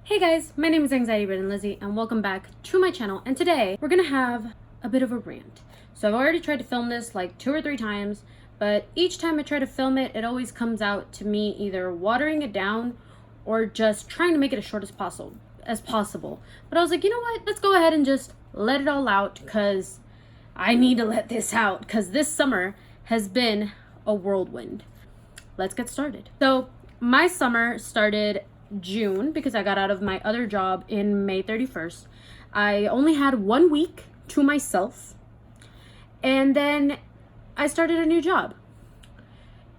Hey guys, my name is anxietyriddenlizzy and welcome back to my channel, and today we're gonna have a bit of a rant. So I've already tried to film this like 2 or 3 times, but each time I try to film it, it always comes out to me either watering it down or just trying to make it as short as possible. But I was like, you know what, let's go ahead and just let it all out, because I need to let this out, because this summer has been a whirlwind. Let's get started. So my summer started June because I got out of my other job in May 31st. I only had 1 week to myself, and then I started a new job.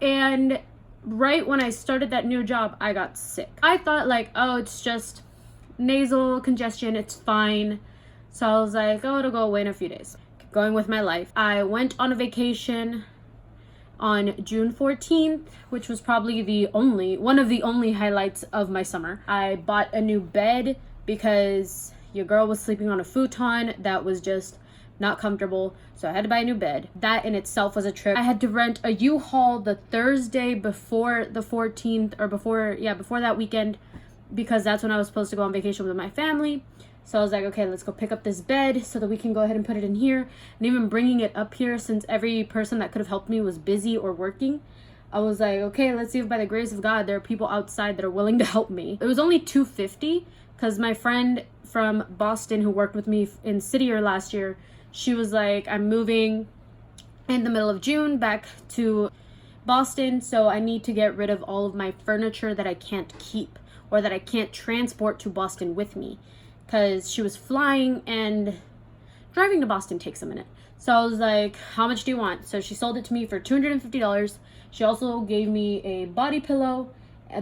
And right when I started that new job, I got sick. I thought like, oh, it's just nasal congestion, it's fine. So I was like, oh, it'll go away in a few days. Keep going with my life. I went on a vacation on June 14th, which was probably one of the only highlights of my summer. I bought a new bed because your girl was sleeping on a futon that was just not comfortable, so I had to buy a new bed. That in itself was a trip. I had to rent a U-Haul the Thursday before the 14th, or before that weekend, because that's when I was supposed to go on vacation with my family. So I was like, okay, let's go pick up this bed so that we can go ahead and put it in here. And even bringing it up here, since every person that could have helped me was busy or working, I was like, okay, let's see if by the grace of God there are people outside that are willing to help me. It was only $250 because my friend from Boston who worked with me in City Year last year, she was like, I'm moving in the middle of June back to Boston, so I need to get rid of all of my furniture that I can't keep or that I can't transport to Boston with me, because she was flying and driving to Boston takes a minute. So I was like, how much do you want? So she sold it to me for $250. She also gave me a body pillow,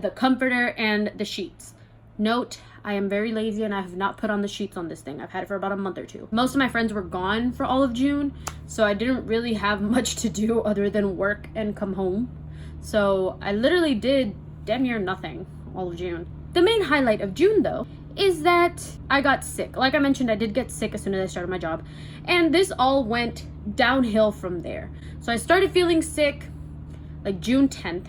the comforter, and the sheets. Note, I am very lazy and I have not put on the sheets on this thing. I've had it for about a month or 2. Most of my friends were gone for all of June, so I didn't really have much to do other than work and come home. So I literally did damn near nothing all of June. The main highlight of June, though, is that I got sick. Like I mentioned, I did get sick as soon as I started my job, and this all went downhill from there. So I started feeling sick like June 10th.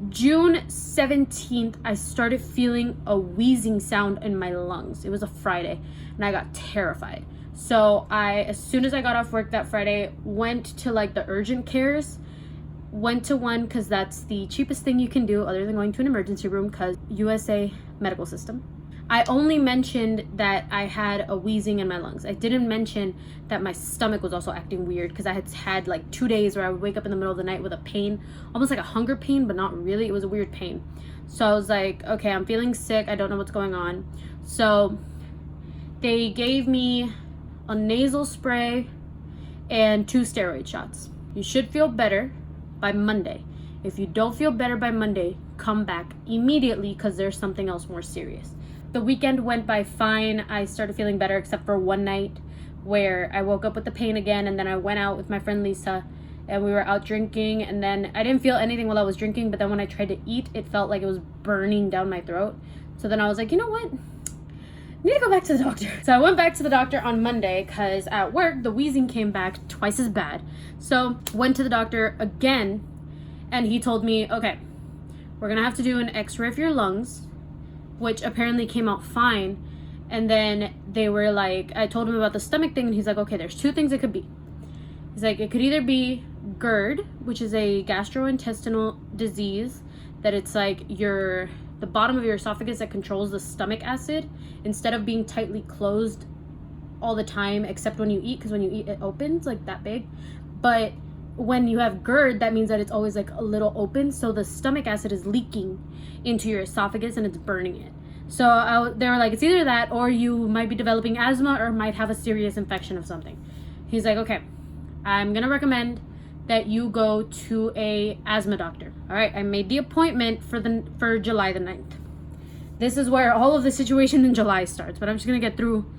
June 17th, I started feeling a wheezing sound in my lungs. It was a Friday, and I got terrified. So as soon as I got off work that Friday, went to like the urgent cares. Went to one because that's the cheapest thing you can do other than going to an emergency room, because USA medical system. I only mentioned that I had a wheezing in my lungs. I didn't mention that my stomach was also acting weird, because I had like 2 days where I would wake up in the middle of the night with a pain, almost like a hunger pain, but not really. It was a weird pain. So I was like, okay, I'm feeling sick. I don't know what's going on. So they gave me a nasal spray and 2 steroid shots. You should feel better by Monday. If you don't feel better by Monday, come back immediately, because there's something else more serious. The weekend went by fine. I started feeling better, except for one night where I woke up with the pain again, and then I went out with my friend Lisa and we were out drinking, and then I didn't feel anything while I was drinking, but then when I tried to eat, it felt like it was burning down my throat. So then I was like, you know what? I need to go back to the doctor. So I went back to the doctor on Monday because at work the wheezing came back twice as bad. So went to the doctor again, and he told me, okay, we're gonna have to do an x-ray of your lungs, which apparently came out fine. And then they were like, I told him about the stomach thing, and he's like, okay, there's 2 things it could be. He's like, it could either be GERD, which is a gastrointestinal disease, that it's like the bottom of your esophagus that controls the stomach acid, instead of being tightly closed all the time except when you eat, because when you eat it opens like that big. But when you have GERD, that means that it's always like a little open, so the stomach acid is leaking into your esophagus and it's burning it. So they were like, it's either that or you might be developing asthma or might have a serious infection of something. He's like, okay, I'm gonna recommend that you go to a asthma doctor. All right, I made the appointment for July the 9th. This is where all of the situation in July starts, but I'm just gonna get through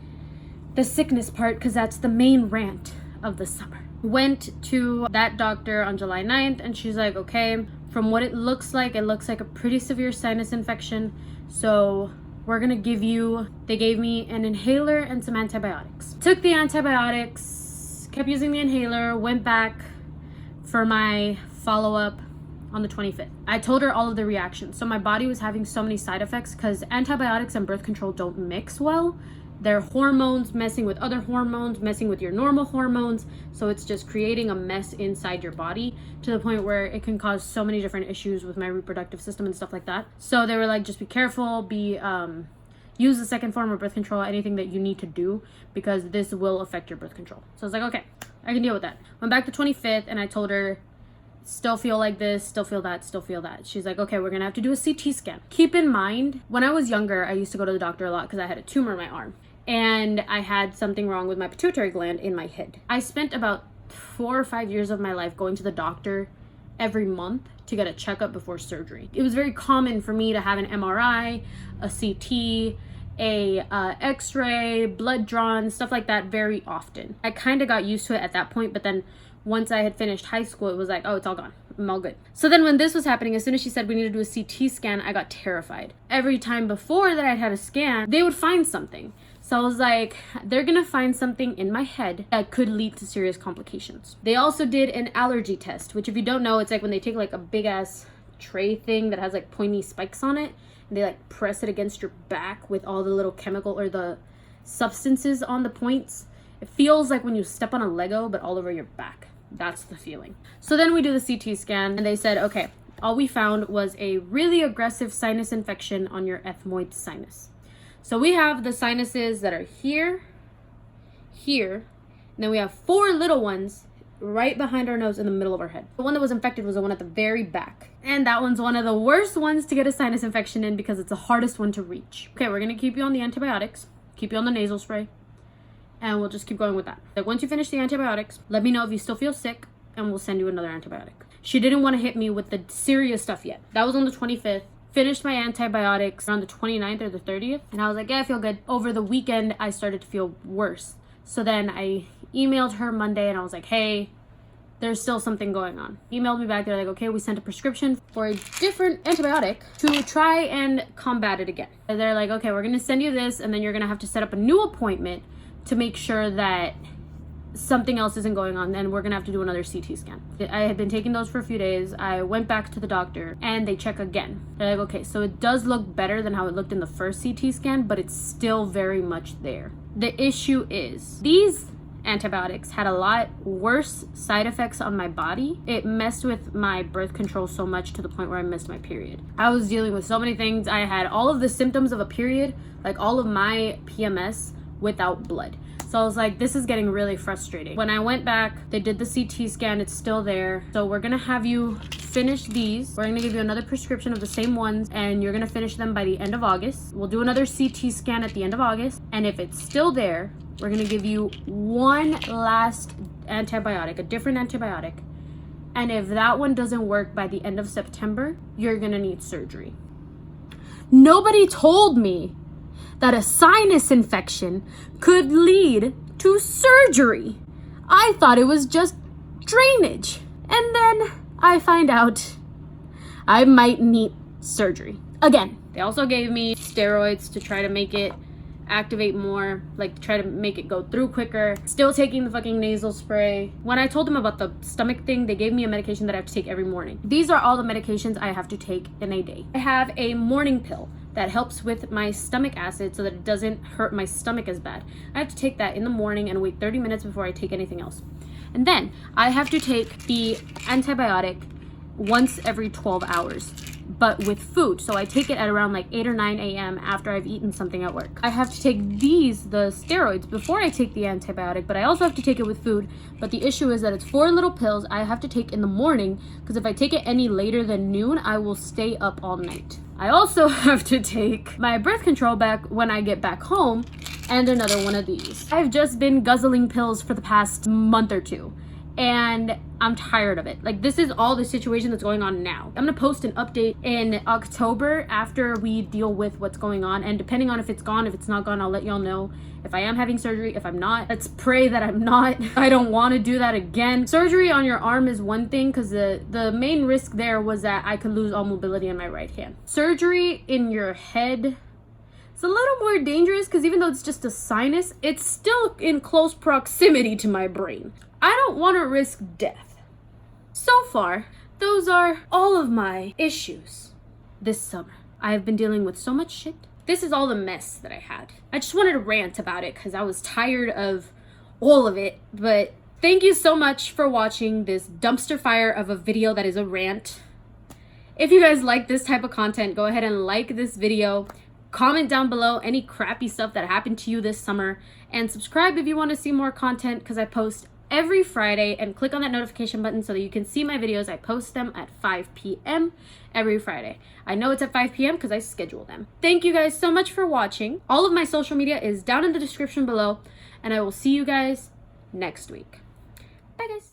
the sickness part because that's the main rant of the summer. Went to that doctor on July 9th, and she's like, okay, from what it looks like a pretty severe sinus infection, so we're gonna they gave me an inhaler and some antibiotics. Took the antibiotics, kept using the inhaler, went back for my follow-up on the 25th. I told her all of the reactions. So my body was having so many side effects because antibiotics and birth control don't mix well. They're hormones messing with other hormones, messing with your normal hormones. So it's just creating a mess inside your body to the point where it can cause so many different issues with my reproductive system and stuff like that. So they were like, just be careful, use the second form of birth control, anything that you need to do, because this will affect your birth control. So I was like, okay, I can deal with that. Went back the 25th and I told her, still feel like this, still feel that, still feel that. She's like, okay, we're gonna have to do a CT scan. Keep in mind, when I was younger, I used to go to the doctor a lot because I had a tumor in my arm. And I had something wrong with my pituitary gland in my head. I spent about 4 or 5 years of my life going to the doctor every month to get a checkup before surgery. It was very common for me to have an MRI, a CT, a x-ray, blood drawn, stuff like that very often. I kind of got used to it at that point, but then once I had finished high school, it was like, oh, it's all gone. I'm all good. So then when this was happening, as soon as she said we need to do a CT scan, I got terrified. Every time before that I'd had a scan, they would find something. So I was like, they're gonna find something in my head that could lead to serious complications. They also did an allergy test, which if you don't know, it's like when they take like a big ass tray thing that has like pointy spikes on it, and they like press it against your back with all the little chemical or the substances on the points. It feels like when you step on a Lego, but all over your back. That's the feeling. So then we do the CT scan and they said, okay, all we found was a really aggressive sinus infection on your ethmoid sinus. So we have the sinuses that are here, here, and then we have 4 little ones right behind our nose in the middle of our head. The one that was infected was the one at the very back. And that one's one of the worst ones to get a sinus infection in because it's the hardest one to reach. Okay, we're gonna keep you on the antibiotics, keep you on the nasal spray, and we'll just keep going with that. Like once you finish the antibiotics, let me know if you still feel sick and we'll send you another antibiotic. She didn't want to hit me with the serious stuff yet. That was on the 25th. Finished my antibiotics around the 29th or the 30th. And I was like, yeah, I feel good. Over the weekend, I started to feel worse. So then I emailed her Monday and I was like, hey, there's still something going on. Emailed me back. They're like, okay, we sent a prescription for a different antibiotic to try and combat it again. And they're like, okay, we're going to send you this and then you're going to have to set up a new appointment to make sure that something else isn't going on, and we're gonna have to do another CT scan. I had been taking those for a few days. I went back to the doctor and they check again. They're like, okay, so it does look better than how it looked in the first CT scan, but it's still very much there. The issue is these antibiotics had a lot worse side effects on my body. It messed with my birth control so much to the point where I missed my period. I was dealing with so many things. I had all of the symptoms of a period, like all of my PMS without blood. So I was like, this is getting really frustrating. When I went back, they did the CT scan, it's still there. So we're gonna have you finish these. We're gonna give you another prescription of the same ones and you're gonna finish them by the end of August. We'll do another CT scan at the end of August. And if it's still there, we're gonna give you one last antibiotic, a different antibiotic. And if that one doesn't work by the end of September, you're gonna need surgery. Nobody told me that a sinus infection could lead to surgery. I thought it was just drainage. And then I find out I might need surgery. Again, they also gave me steroids to try to make it activate more, like try to make it go through quicker. Still taking the fucking nasal spray. When I told them about the stomach thing, they gave me a medication that I have to take every morning. These are all the medications I have to take in a day. I have a morning pill that helps with my stomach acid so that it doesn't hurt my stomach as bad. I have to take that in the morning and wait 30 minutes before I take anything else. And then I have to take the antibiotic once every 12 hours, but with food. So I take it at around like 8 or 9 a.m. after I've eaten something at work. I have to take the steroids before I take the antibiotic, but I also have to take it with food. But the issue is that it's 4 little pills I have to take in the morning, because if I take it any later than noon, I will stay up all night. I also have to take my birth control back when I get back home, and another one of these. I've just been guzzling pills for the past month or two, and I'm tired of it. Like, this is all the situation that's going on now. I'm gonna post an update in October after we deal with what's going on, and depending on if it's gone, if it's not gone, I'll let y'all know if I am having surgery, if I'm not. Let's pray that I'm not. I don't want to do that again. Surgery on your arm is one thing, because the main risk there was that I could lose all mobility in my right hand. Surgery in your head, it's a little more dangerous, because even though it's just a sinus, it's still in close proximity to my brain. I don't want to risk death. So far, those are all of my issues this summer. I have been dealing with so much shit. This is all the mess that I had. I just wanted to rant about it because I was tired of all of it. But thank you so much for watching this dumpster fire of a video that is a rant. If you guys like this type of content, go ahead and like this video. Comment down below any crappy stuff that happened to you this summer. And subscribe if you want to see more content because I post every Friday, and click on that notification button so that you can see my videos. I post them at 5 p.m. every Friday. I know it's at 5 p.m. because I schedule them. Thank you guys so much for watching. All of my social media is down in the description below, and I will see you guys next week. Bye guys.